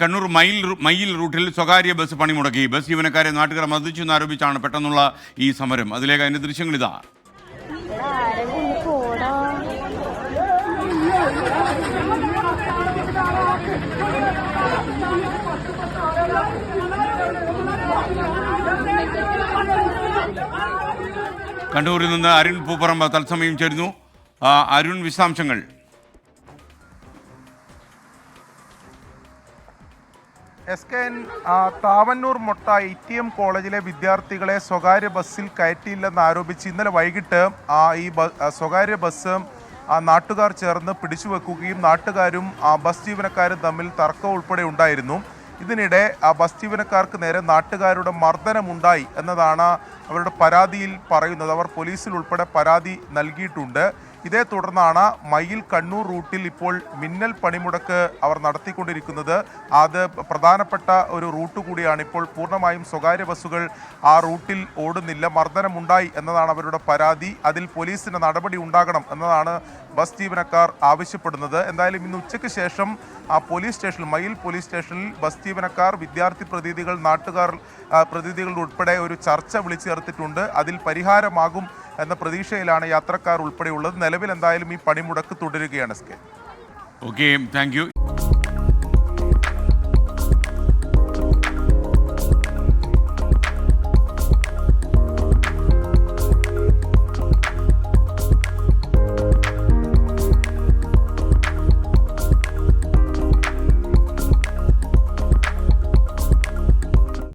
കണ്ണൂർ മയിൽ റൂട്ടിൽ സ്വകാര്യ ബസ് പണിമുടക്കി. ബസ് ജീവനക്കാരെ നാട്ടുകാർ മർദ്ദിച്ചെന്നാരോപിച്ചാണ് പെട്ടെന്നുള്ള ഈ സമരം. അതിലേക്ക് അതിന്റെ ദൃശ്യങ്ങൾ ഇതാ. കണ്ണൂരിൽ നിന്ന് അരുൺ പൂപ്പറമ്പ് തത്സമയം ചേരുന്നു. അരുൺ, വിശദാംശങ്ങൾ. SKN താവന്നൂർ മൊട്ട ATM കോളേജിലെ വിദ്യാർത്ഥികളെ സ്വകാര്യ ബസ്സിൽ കയറ്റിയില്ലെന്ന് ആരോപിച്ച് ഇന്നലെ വൈകിട്ട് ഈ സ്വകാര്യ ബസ് നാട്ടുകാർ ചേർന്ന് പിടിച്ചുവെക്കുകയും നാട്ടുകാരും ബസ് ജീവനക്കാരും തമ്മിൽ തർക്കം ഉൾപ്പെടെ ഉണ്ടായിരുന്നു. ഇതിനിടെ ബസ് ജീവനക്കാർക്ക് നേരെ നാട്ടുകാരുടെ മർദ്ദനമുണ്ടായി എന്നതാണ് അവരുടെ പരാതിയിൽ പറയുന്നത്. അവർ പോലീസിൽ ഉൾപ്പെടെ പരാതി നൽകിയിട്ടുണ്ട്. ഇതേ തുടർന്നാണ് മയിൽ കണ്ണൂർ റൂട്ടിൽ ഇപ്പോൾ മിന്നൽ പണിമുടക്ക് അവർ നടത്തിക്കൊണ്ടിരിക്കുന്നത്. അത് പ്രധാനപ്പെട്ട ഒരു റൂട്ട് കൂടിയാണ്. ഇപ്പോൾ പൂർണ്ണമായും സ്വകാര്യ ബസ്സുകൾ ആ റൂട്ടിൽ ഓടുന്നില്ല. മർദ്ദനമുണ്ടായി എന്നതാണ് അവരുടെ പരാതി. അതിൽ പോലീസിന് നടപടി ഉണ്ടാകണം എന്നതാണ് ബസ് ജീവനക്കാർ ആവശ്യപ്പെടുന്നത്. എന്തായാലും ഇന്ന് ഉച്ചയ്ക്ക് ശേഷം പോലീസ് സ്റ്റേഷനിൽ, മയിൽ പോലീസ് സ്റ്റേഷനിൽ ബസ് ജീവനക്കാർ, വിദ്യാർത്ഥി പ്രതിനിധികൾ, നാട്ടുകാർ പ്രതിനിധികളുടെ ഉൾപ്പെടെ ഒരു ചർച്ച വിളിച്ചു ചേർത്തിട്ടുണ്ട്. അതിൽ പരിഹാരമാകും എന്ന പ്രതീക്ഷയിലാണ് യാത്രക്കാർ ഉൾപ്പെടെയുള്ളത്. നിലവിൽ എന്തായാലും ഈ പണിമുടക്ക് തുടരുകയാണ്. Okay, thank you.